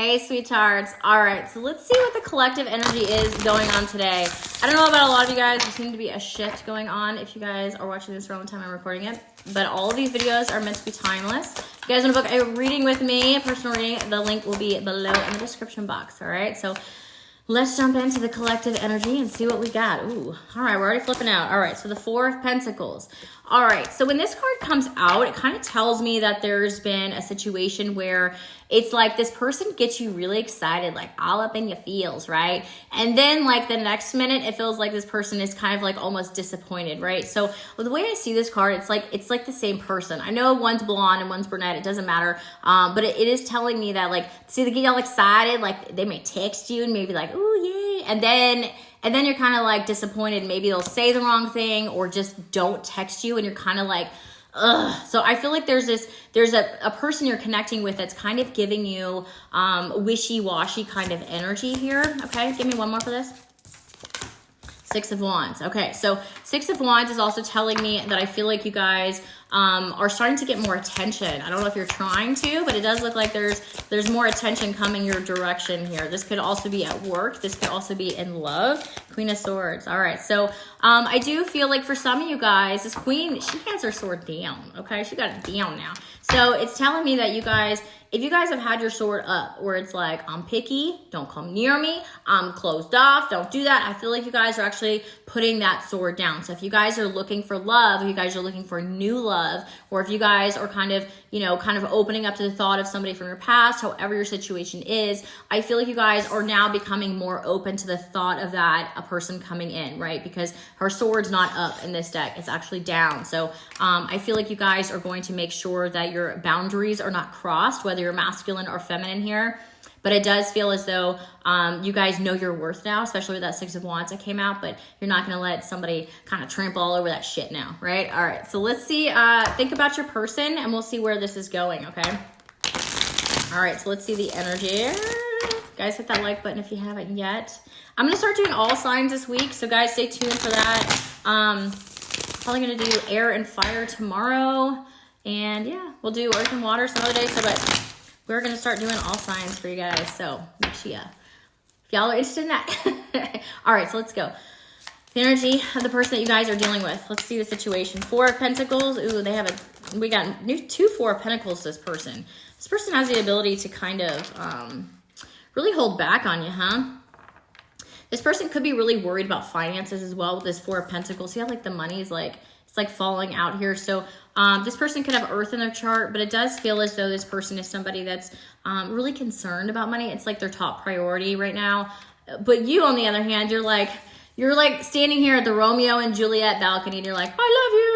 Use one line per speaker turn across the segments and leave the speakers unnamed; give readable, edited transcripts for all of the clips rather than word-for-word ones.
Hey, sweethearts. All right, so let's see what the collective energy is going on today. I don't know about a lot of you guys. There seems to be a shift going on if you guys are watching this around the time I'm recording it. But all of these videos are meant to be timeless. If you guys want to book a reading with me, a personal reading, the link will be below in the description box, all right? So let's jump into the collective energy and see what we got. Ooh, all right, we're already flipping out. All right, so the Four of Pentacles. All right, so when this card comes out, it kind of tells me that there's been a situation where it's like this person gets you really excited, like all up in your feels, right? And then like the next minute, it feels like this person is kind of like almost disappointed, right? So the way I see this card, it's like the same person. I know one's blonde and one's brunette, it doesn't matter. But it is telling me that like, see, they get all excited, like they may text you and maybe like, ooh, yay. And then you're kind of like disappointed. Maybe they'll say the wrong thing or just don't text you and you're kind of like, ugh. So I feel like there's a person you're connecting with that's kind of giving you wishy-washy kind of energy here. Okay, give me one more for this. Six of Wands. Okay, so Six of Wands is also telling me that I feel like you guys are starting to get more attention. I don't know if you're trying to, but it does look like there's more attention coming your direction here. This could also be at work. This could also be in love. Queen of Swords. All right, so I do feel like for some of you guys, this queen, she has her sword down, okay? She got it down now. So it's telling me that you guys, if you guys have had your sword up where it's like, I'm picky, don't come near me, I'm closed off, don't do that. I feel like you guys are actually putting that sword down. So if you guys are looking for love, if you guys are looking for new love, or if you guys are kind of opening up to the thought of somebody from your past, however your situation is, I feel like you guys are now becoming more open to the thought of that, a person coming in, right? Because her sword's not up in this deck, it's actually down. So I feel like you guys are going to make sure that your boundaries are not crossed, whether you're masculine or feminine here. But it does feel as though you guys know your worth now, especially with that Six of Wands that came out, but you're not going to let somebody kind of trample all over that shit now, right? All right, so let's see, think about your person and we'll see where this is going, okay? All right, so let's see the energy. Guys, hit that like button if you haven't yet. I'm going to start doing all signs this week, so guys, stay tuned for that. Probably going to do air and fire tomorrow. And yeah, we'll do earth and water some other day. So, but we're going to start doing all signs for you guys. So make sure if y'all are interested in that. All right, so let's go. The energy of the person that you guys are dealing with. Let's see the situation. Four of Pentacles. Ooh, we got two Four of Pentacles, this person. This person has the ability to kind of really hold back on you, huh? This person could be really worried about finances as well with this Four of Pentacles. See how like the money is like, it's like falling out here. So this person could have earth in their chart, but it does feel as though this person is somebody that's really concerned about money. It's like their top priority right now. But you, on the other hand, you're like standing here at the Romeo and Juliet balcony and you're like, I love you.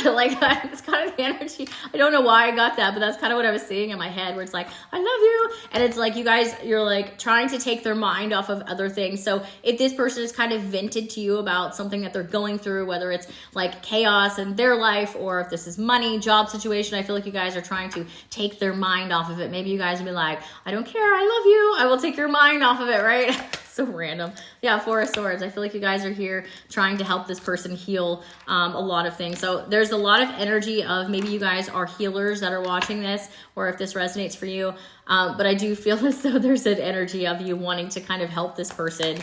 Like it's kind of the energy. I don't know why I got that, but that's kind of what I was seeing in my head where it's like, I love you. And it's like you guys, you're like trying to take their mind off of other things. So if this person is kind of vented to you about something that they're going through, whether it's like chaos in their life or if this is money, job situation, I feel like you guys are trying to take their mind off of it. Maybe you guys will be like, I don't care. I love you. I will take your mind off of it, right? So random. Yeah, Four of Swords. I feel like you guys are here trying to help this person heal a lot of things. So there's a lot of energy of maybe you guys are healers that are watching this, or if this resonates for you. But I do feel as though there's an energy of you wanting to kind of help this person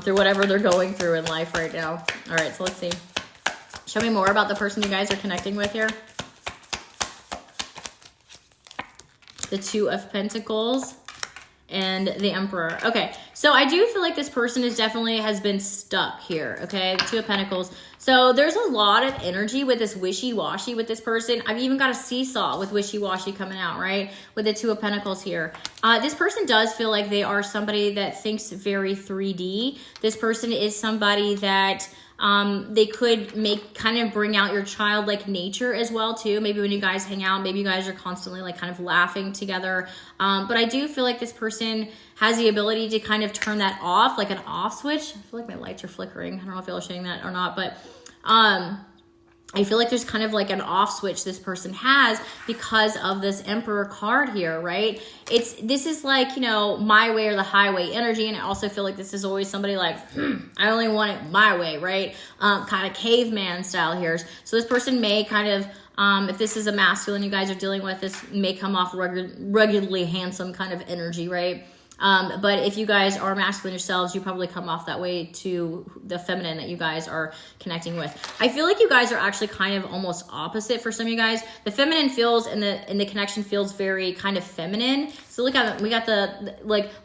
through whatever they're going through in life right now. All right, so let's see. Show me more about the person you guys are connecting with here. The Two of Pentacles and the Emperor. Okay, so I do feel like this person has been stuck here, okay? The Two of Pentacles. So there's a lot of energy with this wishy-washy with this person. I've even got a seesaw with wishy-washy coming out, right? With the Two of Pentacles here. This person does feel like they are somebody that thinks very 3D. This person is somebody that they could bring out your childlike nature as well too. Maybe when you guys hang out, maybe you guys are constantly like kind of laughing together. But I do feel like this person has the ability to kind of turn that off, like an off switch. I feel like my lights are flickering. I don't know if y'all are saying that or not, but I feel like there's kind of like an off switch this person has because of this Emperor card here, right? This is like, you know, my way or the highway energy. And I also feel like this is always somebody like, I only want it my way, right? Kind of caveman style here. So this person may kind of If this is a masculine you guys are dealing with, this may come off regularly handsome kind of energy, right? But if you guys are masculine yourselves, you probably come off that way to the feminine that you guys are connecting with. I feel like you guys are actually kind of almost opposite for some of you guys. The feminine feels and the connection feels very kind of feminine. So look at, we got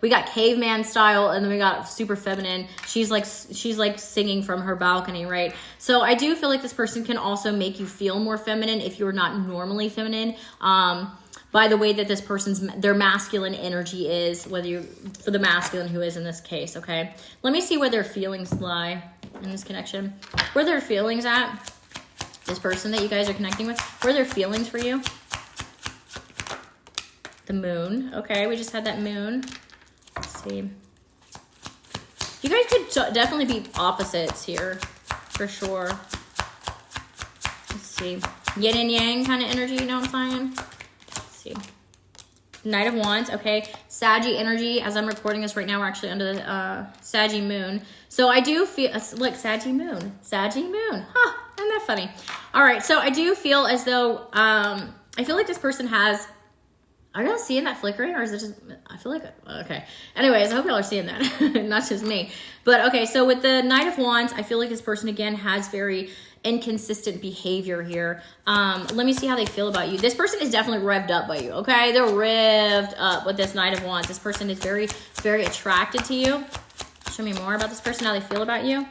we got caveman style, and then we got super feminine. She's like singing from her balcony, right? So I do feel like this person can also make you feel more feminine if you're not normally feminine. By the way that this their masculine energy is, whether you, for the masculine who is in this case, okay? Let me see where their feelings lie in this connection. Where their feelings at, this person that you guys are connecting with, where their feelings for you? The moon, okay, we just had that moon. Let's see. You guys could definitely be opposites here, for sure. Let's see. Yin and yang kind of energy, you know what I'm saying? See. Knight of Wands, okay. Saggy energy. As I'm recording this right now, we're actually under the Saggy moon. So I do feel, look, Saggy moon. Saggy moon. Huh, isn't that funny? All right, so I do feel as though, I feel like this person has, are y'all seeing that flickering, or is it just, I feel like, okay. Anyways, I hope y'all are seeing that, not just me. But okay, so with the Knight of Wands, I feel like this person, again, has very inconsistent behavior here. Let me see how they feel about you. This person is definitely revved up by you, okay? They're revved up with this Knight of Wands. This person is very, very attracted to you. Show me more about this person, how they feel about you.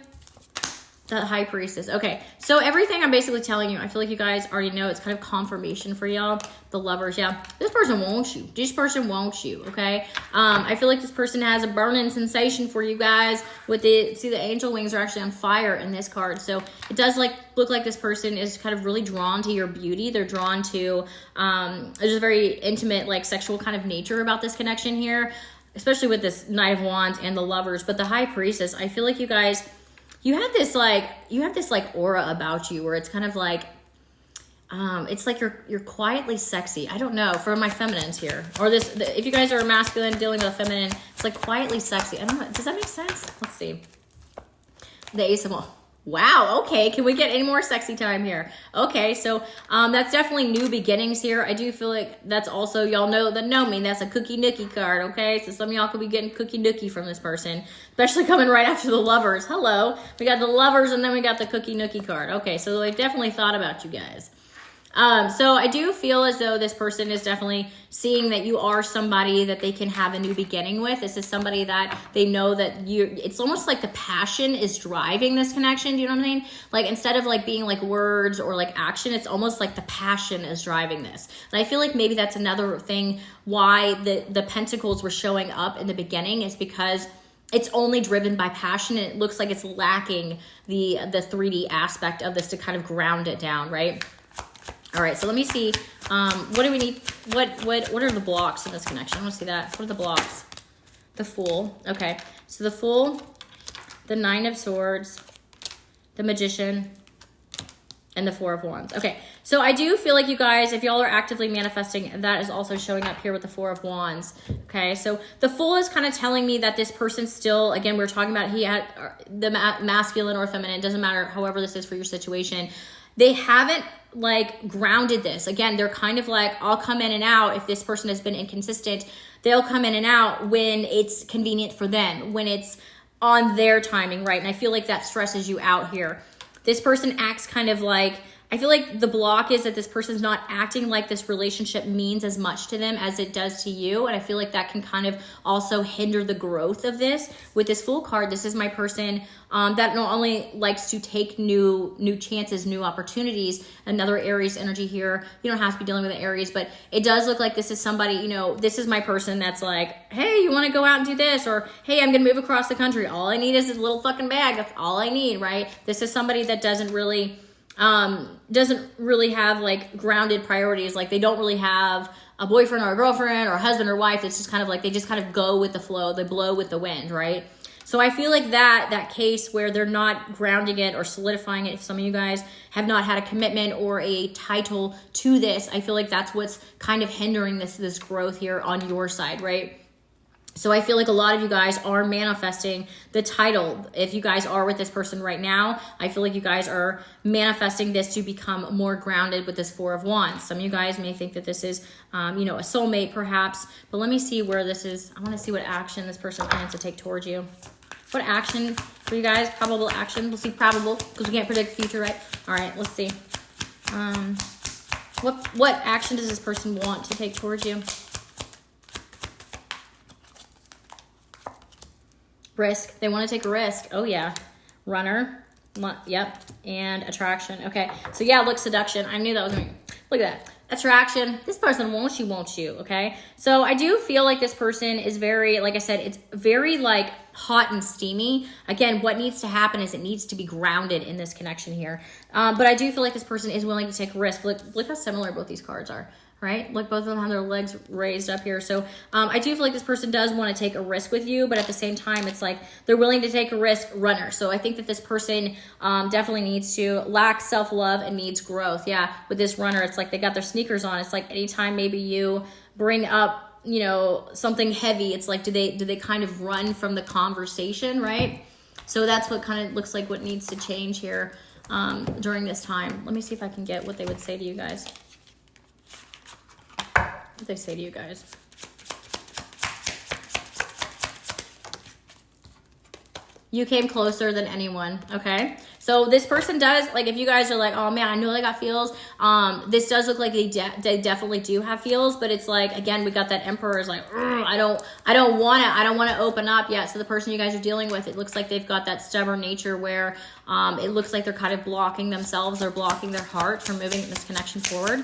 The High Priestess. Okay, so everything I'm basically telling you, I feel like you guys already know. It's kind of confirmation for y'all. The Lovers, yeah. This person wants you. This person wants you, okay? I feel like this person has a burning sensation for you guys. With the, see, the angel wings are actually on fire in this card. So it does look like this person is kind of really drawn to your beauty. They're drawn to, there's a very intimate, sexual kind of nature about this connection here, especially with this Knight of Wands and the Lovers. But the High Priestess, I feel like you guys, you have this aura about you where it's kind of it's like you're quietly sexy. I don't know, for my feminines here, or if you guys are masculine dealing with a feminine, it's like quietly sexy. I don't know. Does that make sense? Let's see. The Ace of Wands. Wow, okay, can we get any more sexy time here? Okay, so that's definitely new beginnings here. I do feel like that's also, y'all know me, that's a cookie nookie card, okay? So some of y'all could be getting cookie nookie from this person, especially coming right after the Lovers. Hello, we got the Lovers and then we got the cookie nookie card. Okay, so they definitely thought about you guys. So I do feel as though this person is definitely seeing that you are somebody that they can have a new beginning with. This is somebody that they know that it's almost like the passion is driving this connection. Do you know what I mean? Instead of being words or action, it's almost like the passion is driving this. And I feel like maybe that's another thing why the Pentacles were showing up in the beginning, is because it's only driven by passion, and it looks like it's lacking the 3D aspect of this to kind of ground it down, right? All right, so let me see. What do we need? What are the blocks in this connection? I want to see that. What are the blocks? The Fool. Okay, so the Fool, the Nine of Swords, the Magician, and the Four of Wands. Okay, so I do feel like you guys, if y'all are actively manifesting, that is also showing up here with the Four of Wands. Okay, so the Fool is kind of telling me that this person still, again, we were talking about he had the masculine or feminine, doesn't matter, however this is for your situation. They haven't grounded this. Again, they're kind of I'll come in and out. If this person has been inconsistent, they'll come in and out when it's convenient for them, when it's on their timing, right? And I feel like that stresses you out here. This person acts kind of I feel like the block is that this person's not acting like this relationship means as much to them as it does to you. And I feel like that can kind of also hinder the growth of this. With this Fool card, this is my person that not only likes to take new chances, new opportunities. Another Aries energy here. You don't have to be dealing with an Aries, but it does look like this is somebody, this is my person that's hey, you want to go out and do this? Or, hey, I'm going to move across the country. All I need is this little fucking bag. That's all I need, right? This is somebody that doesn't really have grounded priorities. They don't really have a boyfriend or a girlfriend or a husband or wife. It's just kind of they just kind of go with the flow. They blow with the wind, right? So I feel like that case where they're not grounding it or solidifying it, if some of you guys have not had a commitment or a title to this, I feel like that's what's kind of hindering this growth here on your side, right? So I feel like a lot of you guys are manifesting the title. If you guys are with this person right now, I feel like you guys are manifesting this to become more grounded with this Four of Wands. Some of you guys may think that this is, you know, a soulmate perhaps, but let me see where this is. I want to see what action this person plans to take towards you. What action for you guys? Probable action. We'll see probable because we can't predict the future, right? All right, let's see. What action does this person want to take towards you? Risk. They want to take a risk. Oh, yeah. Runner. Yep. And attraction. Okay. So, yeah, look, seduction. I knew that was going to... Look at that. Attraction. This person wants you. Okay. So, I do feel like this person is very, like I said, it's very, like, hot and steamy. Again, what needs to happen is it needs to be grounded in this connection here. But I do feel like this person is willing to take a risk. Look how similar both these cards are. Right? Look, both of them have their legs raised up here. So I do feel like this person does want to take a risk with you, but at the same time, it's like they're willing to take a risk, runner. So I think that this person definitely needs to lack self-love and needs growth. Yeah, with this runner, it's like they got their sneakers on. It's like anytime maybe you bring up, you know, something heavy, it's like, do they kind of run from the conversation, right? So that's what kind of looks like what needs to change here during this time. Let me see if I can get what they would say to you guys. What they say to you guys. You came closer than anyone, okay? So this person does, like if you guys are like, oh man, I know they got feels. This does look like they definitely do have feels, but it's like, again, we got that Emperor is like, I don't want to open up yet. So the person you guys are dealing with, it looks like they've got that stubborn nature where it looks like they're kind of blocking themselves or blocking their heart from moving this connection forward.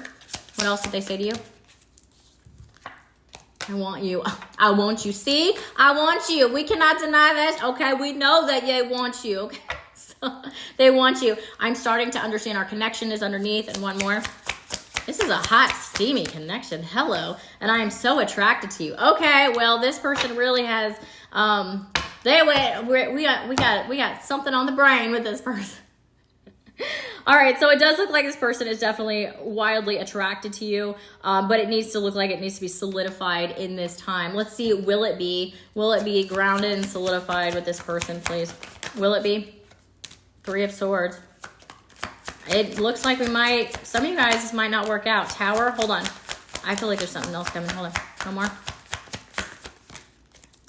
What else did they say to you? I want you. I want you. See? I want you. We cannot deny this. Okay? We know that they want you. Okay? So they want you. I'm starting to understand our connection is underneath. And one more. This is a hot, steamy connection. Hello. And I am so attracted to you. Okay. Well, this person really has, we got something on the brain with this person. All right, so it does look like this person is definitely wildly attracted to you, but it needs to look like it needs to be solidified in this time. Let's see, will it be grounded and solidified with this person, please? Will it be? Three of Swords. It looks like we might, some of you guys, this might not work out. Tower, hold on. I feel like there's something else coming. Hold on, no more.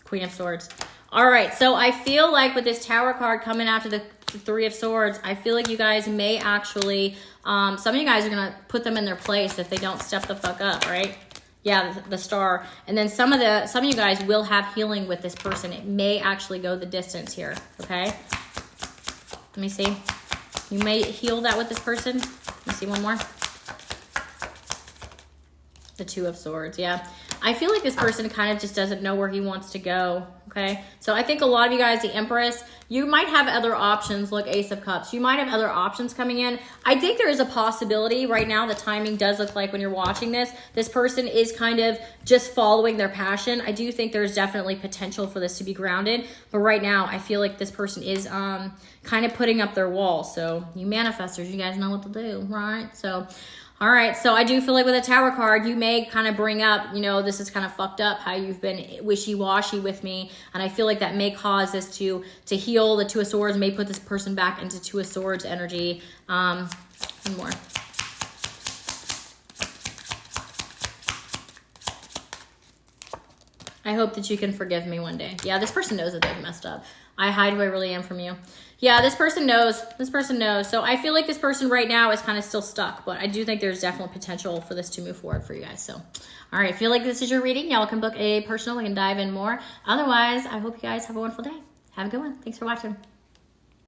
Queen of Swords. All right, so I feel like with this Tower card coming after the Three of Swords, I feel like you guys may actually, some of you guys are going to put them in their place if they don't step the fuck up, right? Yeah, the Star. And then some of you guys will have healing with this person. It may actually go the distance here, okay? Let me see. You may heal that with this person. Let me see one more. The Two of Swords, yeah. I feel like this person kind of just doesn't know where he wants to go, okay? So I think a lot of you guys, the Empress, you might have other options. Look, Ace of Cups. You might have other options coming in. I think there is a possibility right now. The timing does look like when you're watching this person is kind of just following their passion. I do think there's definitely potential for this to be grounded. But right now, I feel like this person is kind of putting up their wall. So you manifestors, you guys know what to do, right? So... all right, so I do feel like with a Tower card, you may kind of bring up, you know, this is kind of fucked up, how you've been wishy-washy with me, and I feel like that may cause this to heal. The Two of Swords may put this person back into Two of Swords energy. One more. I hope that you can forgive me one day. Yeah, this person knows that they've messed up. I hide who I really am from you. Yeah, this person knows. This person knows. So I feel like this person right now is kind of still stuck, but I do think there's definitely potential for this to move forward for you guys. So, all right, feel like this is your reading. Y'all can book a personal. We can dive in more. Otherwise, I hope you guys have a wonderful day. Have a good one. Thanks for watching.